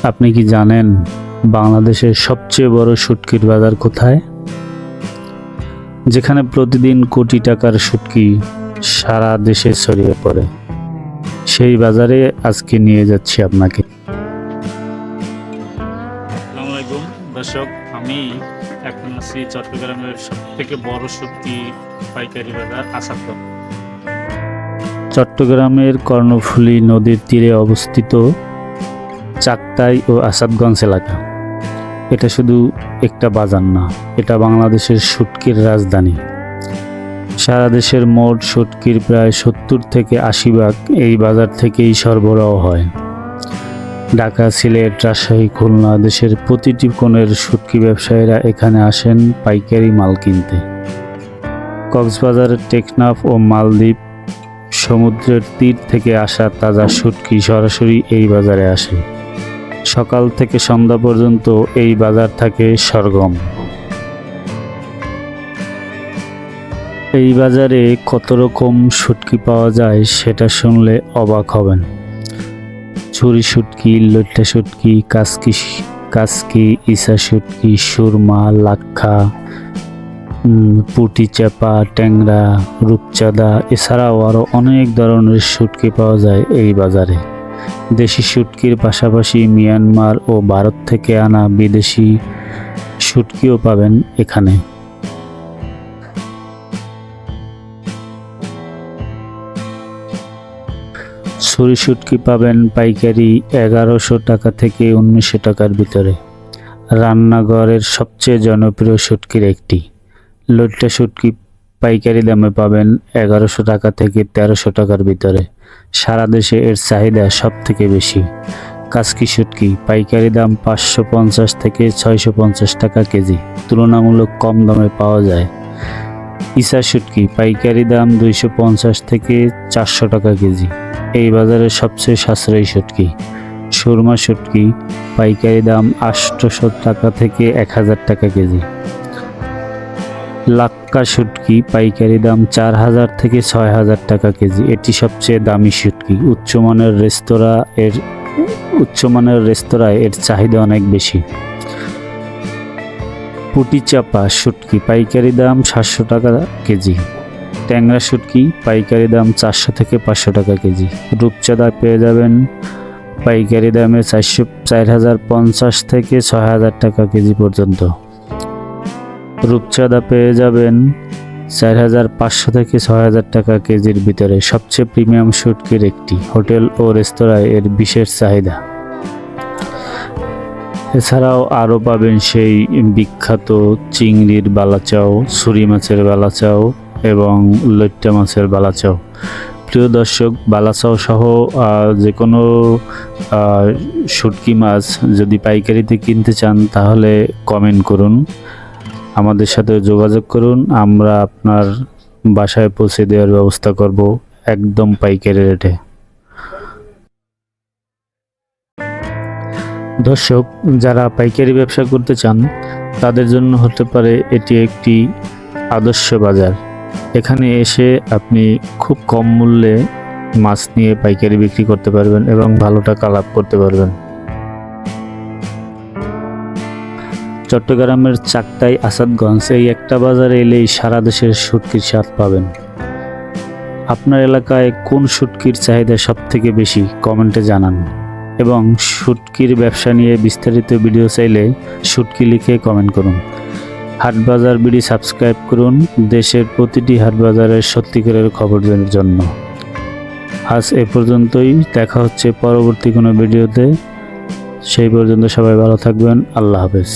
আপনি কি জানেন বাংলাদেশের সবচেয়ে বড় শুটকির বাজার কোথায়? যেখানে প্রতিদিন কোটি টাকার শুটকি সারা দেশে ছড়িয়ে পড়ে। সেই বাজারে আজকে নিয়ে যাচ্ছি আপনাকে। আসসালামু আলাইকুম দর্শক, আমি এখন আছি চট্টগ্রামের সবথেকে বড় শুটকি পাইকারি বাজার আসাদগঞ্জ। চট্টগ্রামের কর্ণফুলী নদীর তীরে অবস্থিত চাকতাই ও আসাদগঞ্জ এলাকা। এটা শুধু একটা বাজার না, এটা বাংলাদেশের শুটকির রাজধানী। সারা দেশের মোট শুটকির প্রায় 70 থেকে 80% এই বাজার থেকেই সরবরাহ হয়। ঢাকা, সিলেট, রাজশাহী, খুলনা, দেশের প্রতিটি কোণের শুটকি ব্যবসায়ীরা এখানে আসেন পাইকারি মাল কিনতে। কক্সবাজারের টেকনাফ ও মালদ্বীপ সমুদ্রের তীর থেকে আসা তাজা শুটকি সরাসরি এই বাজারে আসে। সকাল থেকে সন্ধ্যা পর্যন্ত এই বাজার থাকে সরগম। এই বাজারে কত রকম শুটকি পাওয়া যায় সেটা শুনলে অবাক হবেন। ছুরি শুটকি, লইট্টা শুটকি, কাসকি, ইসা শুটকি, সুরমা, লাক্ষা, পুঁটি চাপা, ট্যাংরা, রূপচাঁদা, এছাড়াও আরও অনেক ধরনের শুটকি পাওয়া যায় এই বাজারে। দেশি শুটকির পাশাপাশি মিয়ানমার ও ভারত থেকে আনা বিদেশি শুটকিও পাবেন এখানে। ছুরি শুটকি পাবেন পাইকারি 1100 টাকা থেকে 1900 টাকার ভিতরে। রান্নাঘরের সবচেয়ে জনপ্রিয় শুটকির একটি। লইট্টা শুটকি পাইকারি দামে পাবেন 1100 টাকা থেকে 1300 টাকার ভিতরে। সারা দেশে এর চাহিদা সব থেকে বেশি। কাসকি শুটকি পাইকারি দাম 550 থেকে 650 টাকা কেজি, তুলনামূলক কম দামে পাওয়া যায়। ইসা শুটকি পাইকারি দাম 250 থেকে 400 টাকা কেজি, এই বাজারের সবচেয়ে সাশ্রয়ী শুটকি। সুরমা শুটকি পাইকারি দাম 800 টাকা থেকে 1000 টাকা কেজি। লাক্কা শুটকি পাইকারি দাম 4000 থেকে 6000 টাকা কেজি, এটি সবচেয়ে দামি শুটকি। উচ্চমানের রেস্তোরাঁয় এর চাহিদা অনেক বেশি। পুঁটি চাপা শুটকি পাইকারি দাম 700 টাকা কেজি। ট্যাংরা শুটকি পাইকারি দাম 400 থেকে 500 টাকা কেজি। রূপচাঁদা পেয়ে যাবেন পাইকারি দামে 4050 থেকে 6000 টাকা কেজি পর্যন্ত। রূপচাঁদা পেয়ে যাবেন 4500 থেকে 6000 টাকা কেজির ভিতরে। সবচেয়ে প্রিমিয়াম শুটকির একটি, হোটেল ও রেস্তোরাঁয় এর বিশেষ চাহিদা। এছাড়াও আরও পাবেন সেই বিখ্যাত চিংড়ির বালাচাও, ছুরি মাছের বালাচাও এবং লইট্টা মাছের বালাচাও। প্রিয় দর্শক, বালাচাও সহ যে কোনো শুটকি মাছ যদি পাইকারিতে কিনতে চান তাহলে কমেন্ট করুন, আমাদের সাথে যোগাযোগ করুন। আমরা আপনার বাসায় পৌঁছে দেওয়ার ব্যবস্থা করব একদম পাইকারি রেটে। দর্শক, যারা পাইকারি ব্যবসা করতে চান তাদের জন্য হতে পারে এটি একটি আদর্শ বাজার। এখানে এসে আপনি খুব কম মূল্যে মাছ নিয়ে পাইকারি বিক্রি করতে পারবেন এবং ভালো টাকা লাভ করতে পারবেন। চট্টগ্রামের চাকতাই, আসাদগঞ্জ এই একটা বাজারে এলেই সারা দেশের শুটকির স্বাদ পাবেন। আপনার এলাকায় কোন শুটকির চাহিদা সব থেকে বেশি কমেন্টে জানান, এবং শুটকির ব্যবসা নিয়ে বিস্তারিত ভিডিও চাইলে শুটকি লিখে কমেন্ট করুন। হাটবাজার বিডি সাবস্ক্রাইব করুন দেশের প্রতিটি হাটবাজারের সত্যিকারের খবরের জন্য। আজ এ পর্যন্তই, দেখা হচ্ছে পরবর্তী কোনো ভিডিওতে। সেই পর্যন্ত সবাই ভালো থাকবেন। আল্লাহ হাফেজ।